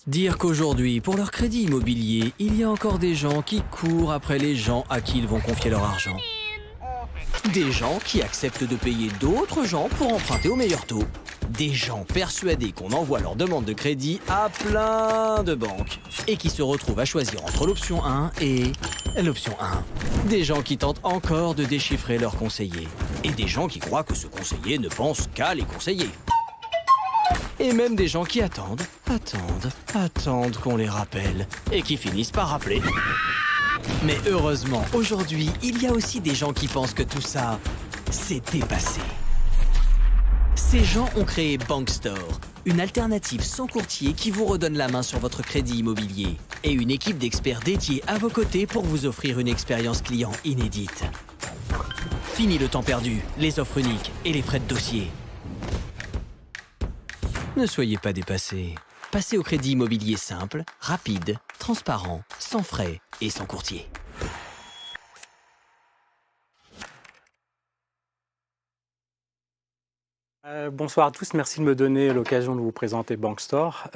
Dire qu'aujourd'hui, pour leur crédit immobilier, il y a encore des gens qui courent après les gens à qui ils vont confier leur argent. Des gens qui acceptent de payer d'autres gens pour emprunter au meilleur taux. Des gens persuadés qu'on envoie leur demande de crédit à plein de banques et qui se retrouvent à choisir entre l'option 1 et l'option 1. Des gens qui tentent encore de déchiffrer leur conseiller. Et des gens qui croient que ce conseiller ne pense qu'à les conseiller. Et même des gens qui attendent qu'on les rappelle et qui finissent par rappeler. Mais heureusement, aujourd'hui, il y a aussi des gens qui pensent que tout ça, c'est dépassé. Ces gens ont créé Bankstore, une alternative sans courtier qui vous redonne la main sur votre crédit immobilier et une équipe d'experts dédiés à vos côtés pour vous offrir une expérience client inédite. Fini le temps perdu, les offres uniques et les frais de dossier. Ne soyez pas dépassés. Passez au crédit immobilier simple, rapide, transparent, sans frais et sans courtier. Bonsoir à tous, merci de me donner l'occasion de vous présenter Bankstore.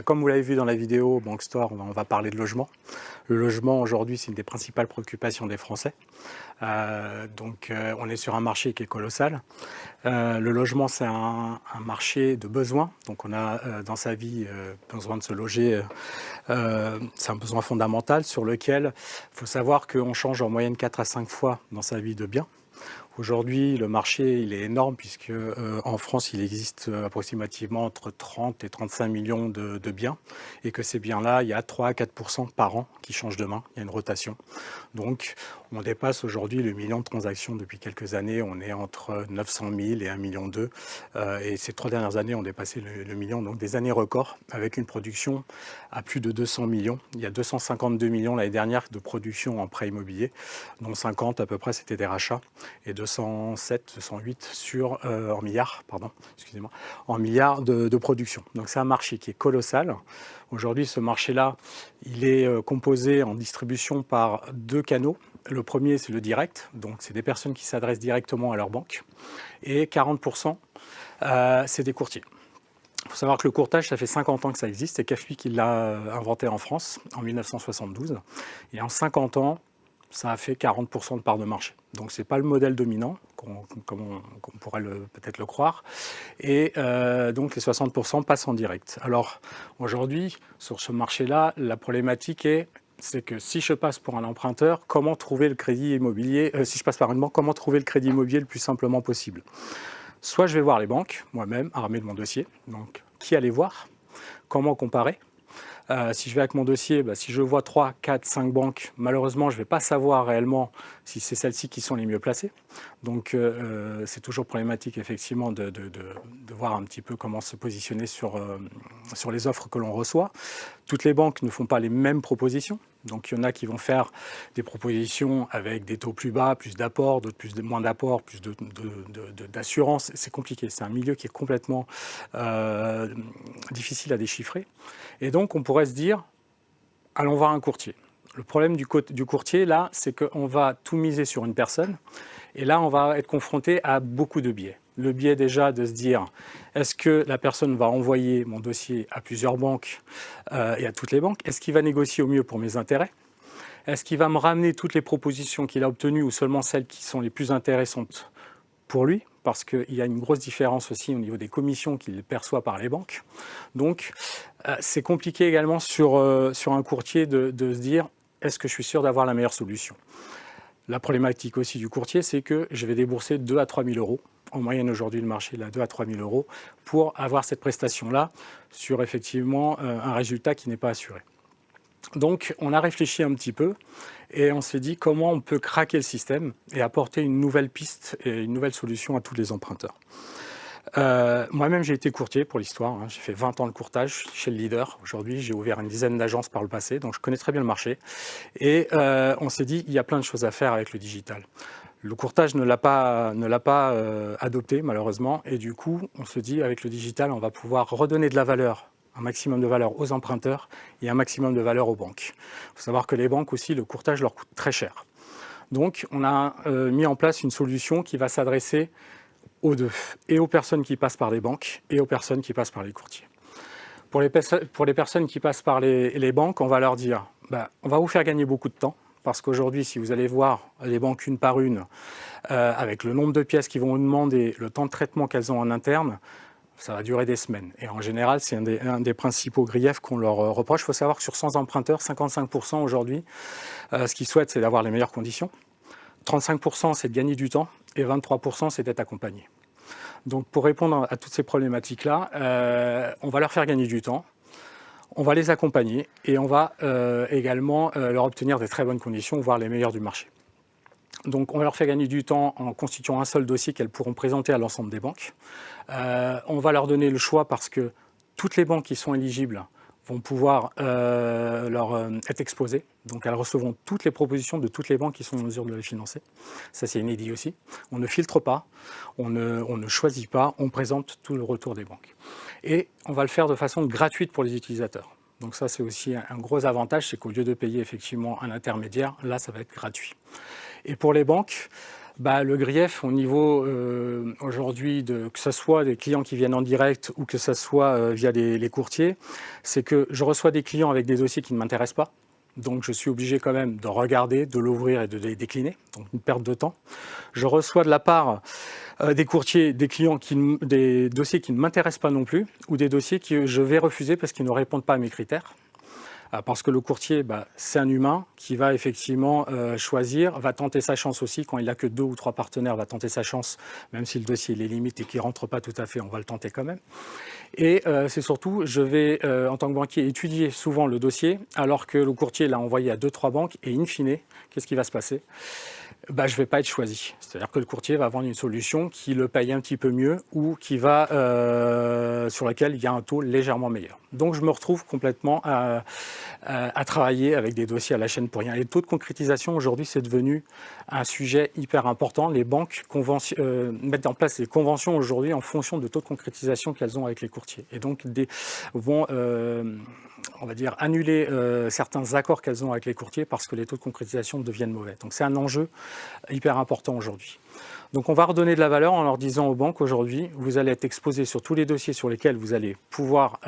Comme vous l'avez vu dans la vidéo, Bankstore, on va parler de logement. Le logement aujourd'hui, c'est une des principales préoccupations des Français. On est sur un marché qui est colossal. Le logement, c'est un marché de besoin. Donc on a dans sa vie besoin de se loger. C'est un besoin fondamental sur lequel il faut savoir qu'on change en moyenne 4 à 5 fois dans sa vie de bien. Aujourd'hui, le marché il est énorme puisque en France, il existe approximativement entre 30 et 35 millions de biens et que ces biens-là, il y a 3 à 4% par an qui changent de main. Il y a une rotation. Donc, on dépasse aujourd'hui le million de transactions depuis quelques années. On est entre 900 000 et 1,2 million. Et ces 3 dernières années ont dépassé le million. Donc, des années records avec une production à plus de 200 millions. Il y a 252 millions l'année dernière de production en prêt immobilier, dont 50 à peu près c'était des rachats. Et 207, 208 en milliards, en milliards de production. Donc c'est un marché qui est colossal. Aujourd'hui, ce marché-là, il est composé en distribution par 2 canaux. Le premier, c'est le direct, donc c'est des personnes qui s'adressent directement à leur banque. Et 40%, c'est des courtiers. Il faut savoir que le courtage, ça fait 50 ans que ça existe. C'est CAFI qui l'a inventé en France, en 1972. Et en 50 ans, ça a fait 40% de part de marché. Donc ce n'est pas le modèle dominant, comme on pourrait peut-être le croire. Et donc les 60% passent en direct. Alors aujourd'hui, sur ce marché-là, la problématique c'est que si je passe pour un emprunteur, comment trouver le crédit immobilier si je passe par une banque, comment trouver le crédit immobilier le plus simplement possible? Soit je vais voir les banques, moi-même, armé de mon dossier. Donc qui aller voir? Comment comparer? Si je vais avec mon dossier, si je vois 3, 4, 5 banques, malheureusement, je ne vais pas savoir réellement si c'est celles-ci qui sont les mieux placées. Donc, c'est toujours problématique, effectivement, de voir un petit peu comment se positionner sur les offres que l'on reçoit. Toutes les banques ne font pas les mêmes propositions. Donc, il y en a qui vont faire des propositions avec des taux plus bas, plus d'apports, d'autres moins d'apports, plus d'assurance. C'est compliqué. C'est un milieu qui est complètement difficile à déchiffrer. Et donc, on pourrait se dire, allons voir un courtier. Le problème du courtier, là, c'est qu'on va tout miser sur une personne. Et là, on va être confronté à beaucoup de biais. Le biais déjà de se dire, est-ce que la personne va envoyer mon dossier à plusieurs banques et à toutes les banques? Est-ce qu'il va négocier au mieux pour mes intérêts? Est-ce qu'il va me ramener toutes les propositions qu'il a obtenues ou seulement celles qui sont les plus intéressantes pour lui? Parce qu'il y a une grosse différence aussi au niveau des commissions qu'il perçoit par les banques. Donc, c'est compliqué également sur un courtier de se dire, est-ce que je suis sûr d'avoir la meilleure solution? La problématique aussi du courtier, c'est que je vais débourser 2 à 3 000 euros. En moyenne, aujourd'hui, le marché est à 2 à 3 000 euros pour avoir cette prestation-là sur effectivement un résultat qui n'est pas assuré. Donc, on a réfléchi un petit peu et on s'est dit comment on peut craquer le système et apporter une nouvelle piste et une nouvelle solution à tous les emprunteurs. Moi-même, j'ai été courtier pour l'histoire. J'ai fait 20 ans de courtage chez le leader. Aujourd'hui, j'ai ouvert une dizaine d'agences par le passé, donc je connais très bien le marché. Et on s'est dit, il y a plein de choses à faire avec le digital. Le courtage ne l'a pas adopté, malheureusement. Et du coup, on se dit, avec le digital, on va pouvoir redonner de la valeur, un maximum de valeur aux emprunteurs et un maximum de valeur aux banques. Il faut savoir que les banques aussi, le courtage leur coûte très cher. Donc, on a mis en place une solution qui va s'adresser aux deux, et aux personnes qui passent par les banques et aux personnes qui passent par les courtiers. Pour les personnes qui passent par les banques, on va leur dire on va vous faire gagner beaucoup de temps. Parce qu'aujourd'hui, si vous allez voir les banques une par une, avec le nombre de pièces qu'ils vont vous demander, le temps de traitement qu'elles ont en interne, ça va durer des semaines. Et en général, c'est un des principaux griefs qu'on leur reproche. Il faut savoir que sur 100 emprunteurs, 55% aujourd'hui, ce qu'ils souhaitent, c'est d'avoir les meilleures conditions. 35%, c'est de gagner du temps. Et 23%, c'est d'être accompagné. Donc pour répondre à toutes ces problématiques-là, on va leur faire gagner du temps. On va les accompagner et on va également leur obtenir des très bonnes conditions, voire les meilleures du marché. Donc on va leur faire gagner du temps en constituant un seul dossier qu'elles pourront présenter à l'ensemble des banques. On va leur donner le choix parce que toutes les banques qui sont éligibles vont pouvoir être exposées. Donc elles recevront toutes les propositions de toutes les banques qui sont en mesure de les financer. Ça, c'est inédit aussi. On ne filtre pas, on ne choisit pas, on présente tout le retour des banques. Et on va le faire de façon gratuite pour les utilisateurs. Donc ça, c'est aussi un gros avantage, c'est qu'au lieu de payer effectivement un intermédiaire, là, ça va être gratuit. Et pour les banques, le grief au niveau aujourd'hui, que ce soit des clients qui viennent en direct ou que ce soit via les courtiers, c'est que je reçois des clients avec des dossiers qui ne m'intéressent pas. Donc je suis obligé quand même de regarder, de l'ouvrir et de les décliner, donc une perte de temps. Je reçois de la part des courtiers, des clients, des dossiers qui ne m'intéressent pas non plus, ou des dossiers que je vais refuser parce qu'ils ne répondent pas à mes critères. Parce que le courtier, c'est un humain qui va effectivement choisir, va tenter sa chance aussi. Quand il n'a que 2 ou 3 partenaires, va tenter sa chance, même si le dossier est limite et qu'il ne rentre pas tout à fait, on va le tenter quand même. Et c'est surtout, je vais, en tant que banquier, étudier souvent le dossier, alors que le courtier l'a envoyé à 2-3 banques, et in fine, qu'est-ce qui va se passer ? Je ne vais pas être choisi. C'est-à-dire que le courtier va vendre une solution qui le paye un petit peu mieux ou qui va, sur laquelle il y a un taux légèrement meilleur. Donc je me retrouve complètement à travailler avec des dossiers à la chaîne pour rien. Les taux de concrétisation, aujourd'hui, c'est devenu un sujet hyper important. Les banques mettent en place des conventions aujourd'hui en fonction de taux de concrétisation qu'elles ont avec les courtiers. Et donc vont on va dire, annuler certains accords qu'elles ont avec les courtiers parce que les taux de concrétisation deviennent mauvais. Donc c'est un enjeu hyper important aujourd'hui. Donc on va redonner de la valeur en leur disant aux banques aujourd'hui, vous allez être exposés sur tous les dossiers sur lesquels vous allez pouvoir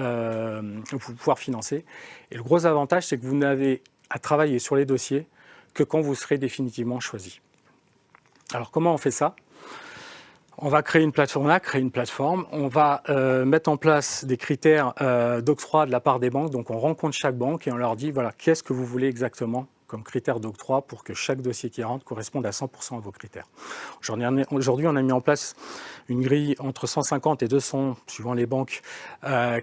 financer. Et le gros avantage, c'est que vous n'avez à travailler sur les dossiers que quand vous serez définitivement choisi. Alors comment on fait ça ? On va créer une plateforme, on va mettre en place des critères d'octroi de la part des banques. Donc on rencontre chaque banque et on leur dit, voilà, qu'est-ce que vous voulez exactement comme critère d'octroi pour que chaque dossier qui rentre corresponde à 100% à vos critères. Aujourd'hui, on a mis en place une grille entre 150 et 200, suivant les banques,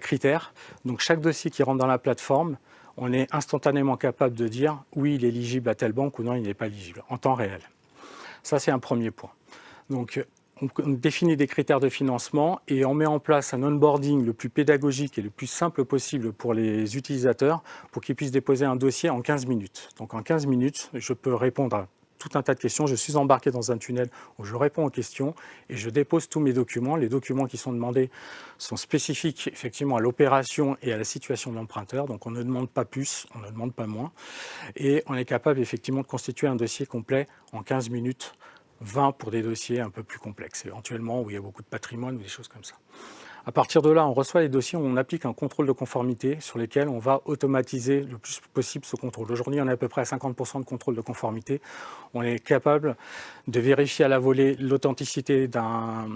critères. Donc chaque dossier qui rentre dans la plateforme, on est instantanément capable de dire oui, il est éligible à telle banque ou non, il n'est pas éligible, en temps réel. Ça, c'est un premier point. Donc, on définit des critères de financement et on met en place un onboarding le plus pédagogique et le plus simple possible pour les utilisateurs pour qu'ils puissent déposer un dossier en 15 minutes. Donc en 15 minutes, je peux répondre à tout un tas de questions. Je suis embarqué dans un tunnel où je réponds aux questions et je dépose tous mes documents. Les documents qui sont demandés sont spécifiques effectivement à l'opération et à la situation de l'emprunteur. Donc on ne demande pas plus, on ne demande pas moins. Et on est capable effectivement de constituer un dossier complet en 15 minutes. 20 pour des dossiers un peu plus complexes, éventuellement où il y a beaucoup de patrimoine ou des choses comme ça. À partir de là, on reçoit les dossiers, on applique un contrôle de conformité sur lesquels on va automatiser le plus possible ce contrôle. Aujourd'hui, on est à peu près à 50% de contrôle de conformité. On est capable de vérifier à la volée l'authenticité d'un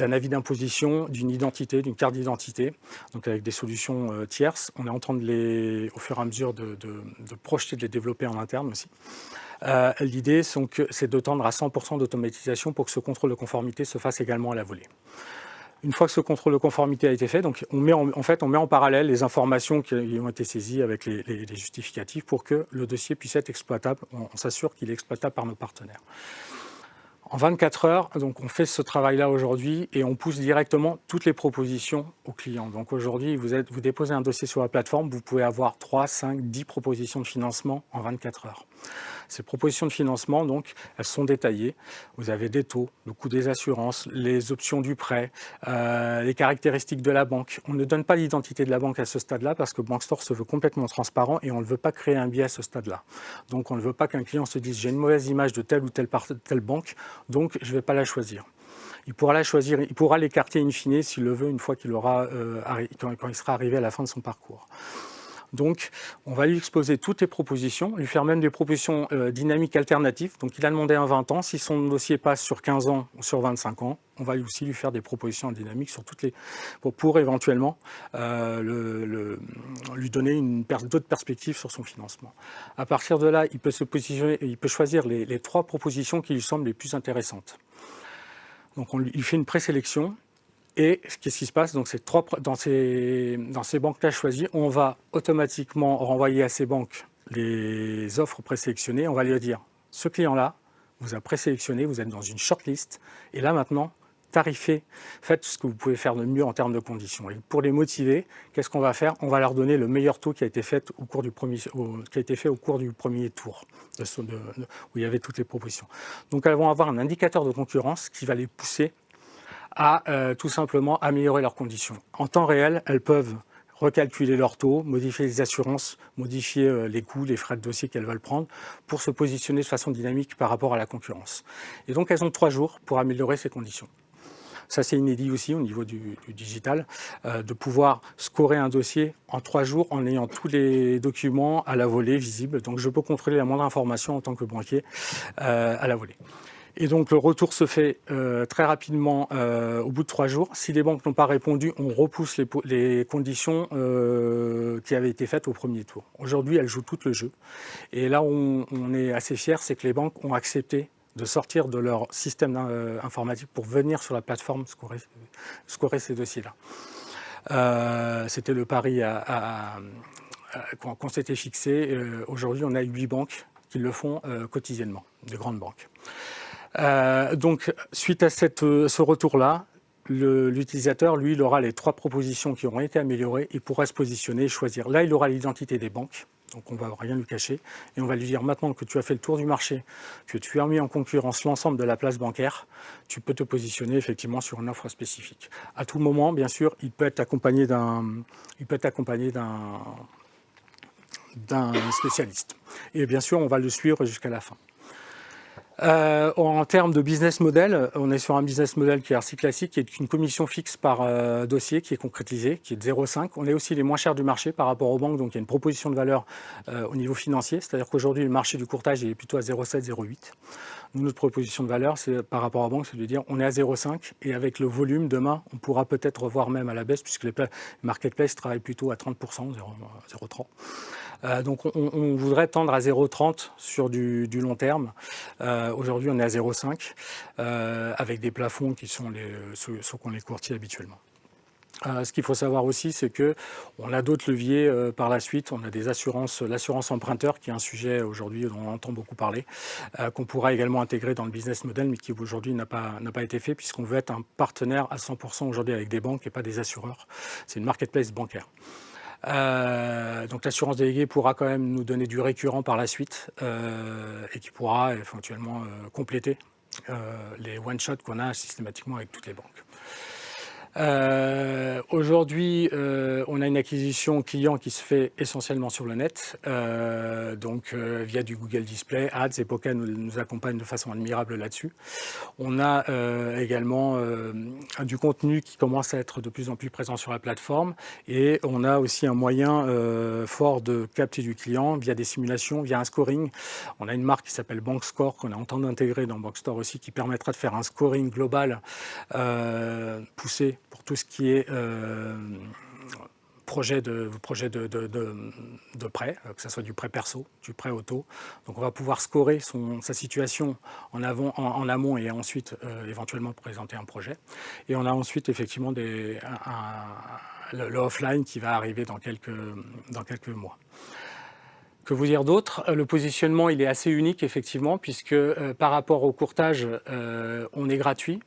avis d'imposition, d'une identité, d'une carte d'identité, donc avec des solutions tierces. On est en train au fur et à mesure de projeter, de les développer en interne aussi. L'idée, c'est de tendre à 100% d'automatisation pour que ce contrôle de conformité se fasse également à la volée. Une fois que ce contrôle de conformité a été fait, donc on met en parallèle les informations qui ont été saisies avec les justificatifs pour que le dossier puisse être exploitable. On s'assure qu'il est exploitable par nos partenaires. En 24 heures, donc on fait ce travail-là aujourd'hui et on pousse directement toutes les propositions aux clients. Donc aujourd'hui, vous déposez un dossier sur la plateforme, vous pouvez avoir 3, 5, 10 propositions de financement en 24 heures. Ces propositions de financement, donc, elles sont détaillées. Vous avez des taux, le coût des assurances, les options du prêt, les caractéristiques de la banque. On ne donne pas l'identité de la banque à ce stade-là parce que Bankstore se veut complètement transparent et on ne veut pas créer un biais à ce stade-là. Donc on ne veut pas qu'un client se dise « j'ai une mauvaise image de telle ou telle banque, donc je ne vais pas la choisir ». il pourra la choisir, il pourra l'écarter in fine s'il le veut une fois qu'il aura, quand il sera arrivé à la fin de son parcours. Donc, on va lui exposer toutes les propositions, lui faire même des propositions dynamiques alternatives. Donc, il a demandé un 20 ans. Si son dossier passe sur 15 ans ou sur 25 ans, on va aussi lui faire des propositions dynamiques sur toutes les, pour éventuellement lui donner d'autres perspectives sur son financement. À partir de là, il peut se positionner, il peut choisir les 3 propositions qui lui semblent les plus intéressantes. Donc, il fait une présélection. Et qu'est-ce qui se passe? Donc, dans ces banques-là choisies, on va automatiquement renvoyer à ces banques les offres présélectionnées. On va lui dire, ce client-là vous a présélectionné, vous êtes dans une shortlist. Et là, maintenant, tarifez, faites ce que vous pouvez faire de mieux en termes de conditions. Et pour les motiver, qu'est-ce qu'on va faire? On va leur donner le meilleur taux qui a été fait au cours du premier tour, où il y avait toutes les propositions. Donc, elles vont avoir un indicateur de concurrence qui va les pousser à tout simplement améliorer leurs conditions. En temps réel, elles peuvent recalculer leur taux, modifier les assurances, modifier les coûts, les frais de dossier qu'elles veulent prendre pour se positionner de façon dynamique par rapport à la concurrence. Et donc, elles ont 3 jours pour améliorer ces conditions. Ça, c'est inédit aussi au niveau du digital, de pouvoir scorer un dossier en 3 jours en ayant tous les documents à la volée visibles. Donc, je peux contrôler la moindre information en tant que banquier à la volée. Et donc, le retour se fait très rapidement au bout de 3 jours. Si les banques n'ont pas répondu, on repousse les conditions qui avaient été faites au premier tour. Aujourd'hui, elles jouent tout le jeu. Et là où on est assez fiers, c'est que les banques ont accepté de sortir de leur système informatique pour venir sur la plateforme scorer ces dossiers-là. C'était le pari qu'on s'était fixé. Aujourd'hui, on a 8 banques qui le font quotidiennement, des grandes banques. Donc, suite à ce retour-là, l'utilisateur, lui, il aura les 3 propositions qui auront été améliorées. Il pourra se positionner et choisir. Là, il aura l'identité des banques. Donc, on ne va rien lui cacher. Et on va lui dire, maintenant que tu as fait le tour du marché, que tu as mis en concurrence l'ensemble de la place bancaire, tu peux te positionner effectivement sur une offre spécifique. À tout moment, bien sûr, il peut être accompagné d'un spécialiste. Et bien sûr, on va le suivre jusqu'à la fin. En termes de business model, on est sur un business model qui est assez classique, qui est une commission fixe par dossier qui est concrétisée, qui est de 0,5. On est aussi les moins chers du marché par rapport aux banques, donc il y a une proposition de valeur au niveau financier. C'est-à-dire qu'aujourd'hui, le marché du courtage est plutôt à 0,7, 0,8. Nous, notre proposition de valeur, c'est par rapport aux banques, c'est de dire on est à 0,5 et avec le volume, demain, on pourra peut-être revoir même à la baisse puisque les marketplaces travaillent plutôt à 30%, 0,30. Donc on voudrait tendre à 0,30 sur du long terme. Aujourd'hui, on est à 0,5 avec des plafonds qui sont ceux qu'ont les courtiers habituellement. Ce qu'il faut savoir aussi, c'est qu'on a d'autres leviers par la suite. On a des assurances, l'assurance emprunteur, qui est un sujet aujourd'hui dont on entend beaucoup parler, qu'on pourra également intégrer dans le business model, mais qui aujourd'hui n'a pas été fait, puisqu'on veut être un partenaire à 100% aujourd'hui avec des banques et pas des assureurs. C'est une marketplace bancaire. Donc l'assurance déléguée pourra quand même nous donner du récurrent par la suite et qui pourra éventuellement compléter les one-shots qu'on a systématiquement avec toutes les banques. Aujourd'hui, on a une acquisition client qui se fait essentiellement sur le net, donc via du Google Display, Ads, et Poca nous accompagne de façon admirable là-dessus. On a également du contenu qui commence à être de plus en plus présent sur la plateforme, et on a aussi un moyen fort de capter du client via des simulations, via un scoring. On a une marque qui s'appelle BankScore qu'on est en train d'intégrer dans BankStore aussi, qui permettra de faire un scoring global poussé pour tout ce qui est projet de prêt, que ce soit du prêt perso, du prêt auto. Donc on va pouvoir scorer sa situation en amont et ensuite éventuellement présenter un projet. Et on a ensuite effectivement le offline qui va arriver dans quelques mois. Que vous dire d'autre? Le positionnement, il est assez unique effectivement, puisque par rapport au courtage, on est gratuit.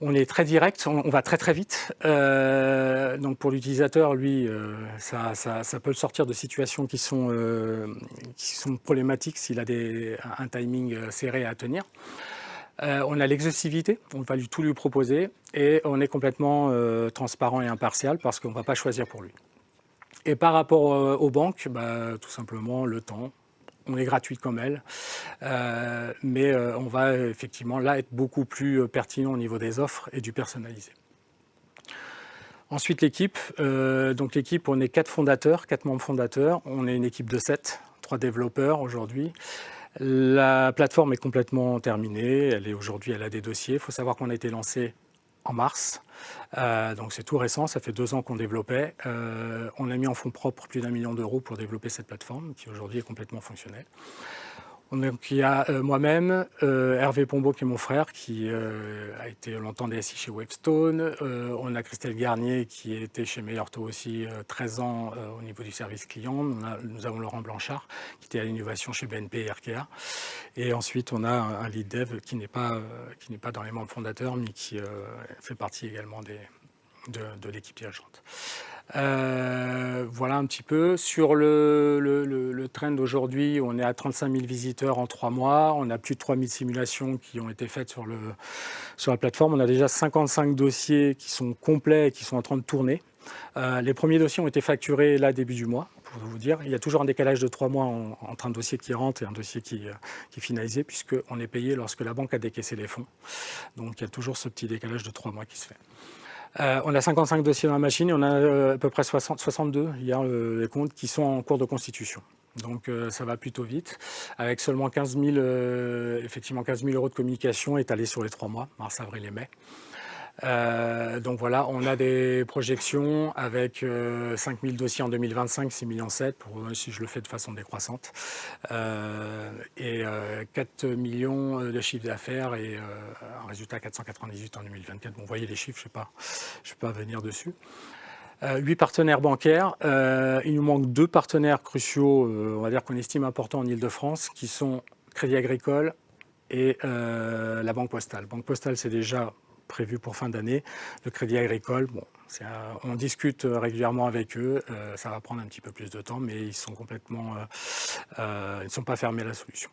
On est très direct, on va très très vite. Donc pour l'utilisateur, lui, ça peut le sortir de situations qui sont problématiques s'il a un timing serré à tenir. On a l'exhaustivité, on va tout lui proposer, et on est complètement transparent et impartial parce qu'on ne va pas choisir pour lui. Et par rapport aux banques, tout simplement le temps. on est gratuit comme elle, mais on va effectivement là être beaucoup plus pertinent au niveau des offres et du personnalisé. Ensuite, l'équipe. Donc l'équipe, on est 4 membres fondateurs. On est une équipe de 7, 3 développeurs aujourd'hui. La plateforme est complètement terminée. Elle a des dossiers. Il faut savoir qu'on a été lancé en mars. Donc c'est tout récent, ça fait 2 ans qu'on développait. On a mis en fonds propres plus d'1 million d'euros pour développer cette plateforme qui aujourd'hui est complètement fonctionnelle. Donc, il y a moi-même, Hervé Pombo qui est mon frère, qui a été longtemps DSI chez Wavestone. On a Christelle Garnier qui était chez Meilleur-Taux aussi 13 ans au niveau du service client. Nous avons Laurent Blanchard qui était à l'innovation chez BNP et Arkea. Et ensuite, on a un lead dev qui n'est pas dans les membres fondateurs, mais qui fait partie également de l'équipe dirigeante. Voilà un petit peu. Sur le trend d'aujourd'hui, on est à 35 000 visiteurs en 3 mois. On a plus de 3 000 simulations qui ont été faites sur la plateforme. On a déjà 55 dossiers qui sont complets et qui sont en train de tourner. Les premiers dossiers ont été facturés là, début du mois, pour vous dire. Il y a toujours un décalage de 3 mois entre un dossier qui rentre et un dossier qui est finalisé, puisqu'on est payé lorsque la banque a décaissé les fonds. Donc il y a toujours ce petit décalage de 3 mois qui se fait. On a 55 dossiers dans la machine et on a à peu près 62, hier les comptes, qui sont en cours de constitution. Donc ça va plutôt vite, avec seulement 15 000 euros de communication étalés sur les 3 mois, mars, avril et mai. Donc voilà, on a des projections avec 5 000 dossiers en 2025, 6,7 millions, si je le fais de façon décroissante, et 4 millions de chiffre d'affaires et un résultat 498 en 2024. Bon, vous voyez les chiffres, je ne vais pas venir dessus. 8 partenaires bancaires. Il nous manque 2 partenaires cruciaux, on va dire qu'on estime importants en Ile-de-France, qui sont Crédit Agricole et la Banque Postale. Banque Postale, c'est déjà prévu pour fin d'année. Le Crédit Agricole, bon, on discute régulièrement avec eux. Ça va prendre un petit peu plus de temps, mais ils sont complètement, ils ne sont pas fermés à la solution.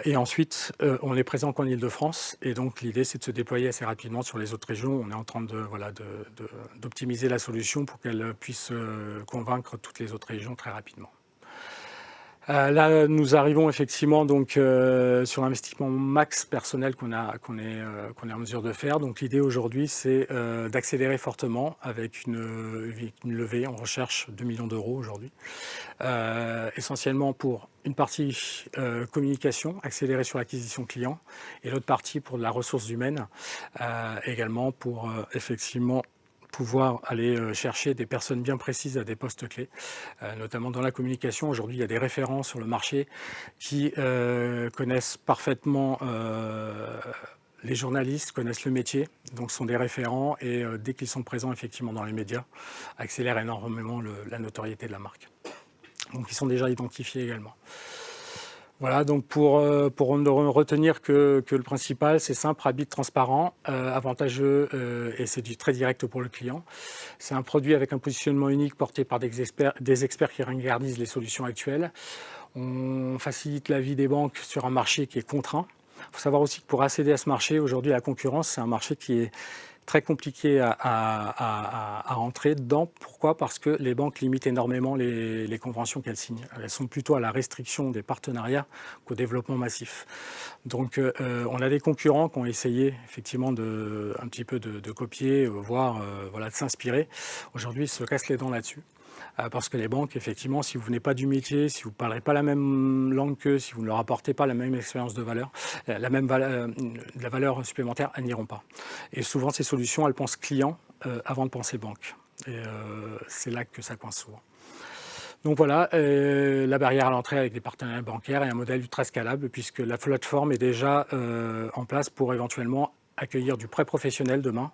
Et ensuite, on est présent qu'en Ile-de-France, et donc l'idée c'est de se déployer assez rapidement sur les autres régions. On est en train d'optimiser la solution pour qu'elle puisse convaincre toutes les autres régions très rapidement. Là, nous arrivons effectivement donc sur l'investissement max personnel qu'on est en mesure de faire. Donc l'idée aujourd'hui, c'est d'accélérer fortement avec une levée. On recherche 2 millions d'euros aujourd'hui, essentiellement pour une partie communication, accélérer sur l'acquisition client, et l'autre partie pour de la ressource humaine, également pour effectivement pouvoir aller chercher des personnes bien précises à des postes clés, notamment dans la communication. Aujourd'hui, il y a des référents sur le marché qui connaissent parfaitement les journalistes, connaissent le métier, donc sont des référents et dès qu'ils sont présents effectivement dans les médias, accélèrent énormément la notoriété de la marque. Donc ils sont déjà identifiés également. Voilà, donc pour ne retenir que le principal, c'est simple, rapide, transparent, avantageux et c'est très direct pour le client. C'est un produit avec un positionnement unique porté par des experts qui regardent les solutions actuelles. On facilite la vie des banques sur un marché qui est contraint. Il faut savoir aussi que pour accéder à ce marché, aujourd'hui, la concurrence, c'est un marché qui est très compliqué à entrer dedans. Pourquoi ? Parce que les banques limitent énormément les conventions qu'elles signent. Elles sont plutôt à la restriction des partenariats qu'au développement massif. Donc on a des concurrents qui ont essayé effectivement un petit peu de copier, voire de s'inspirer. Aujourd'hui, ils se cassent les dents là-dessus. Parce que les banques, effectivement, si vous venez pas du métier, si vous ne parlerez pas la même langue qu'eux, si vous ne leur apportez pas la même expérience de valeur, la valeur supplémentaire, elles n'iront pas. Et souvent, ces solutions, elles pensent client avant de penser banque. Et c'est là que ça coince souvent. Donc voilà, la barrière à l'entrée avec des partenaires bancaires et un modèle ultra scalable, puisque la plateforme est déjà en place pour éventuellement accueillir du prêt professionnel demain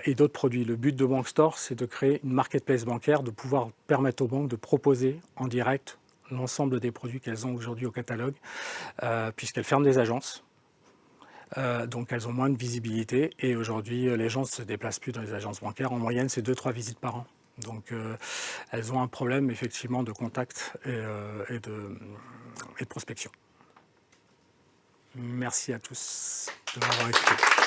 et d'autres produits. Le but de Bank Store, c'est de créer une marketplace bancaire, de pouvoir permettre aux banques de proposer en direct l'ensemble des produits qu'elles ont aujourd'hui au catalogue, puisqu'elles ferment des agences. Donc elles ont moins de visibilité et aujourd'hui les gens ne se déplacent plus dans les agences bancaires. En moyenne, c'est 2-3 visites par an. Donc elles ont un problème effectivement de contact et de prospection. Merci à tous de m'avoir écouté.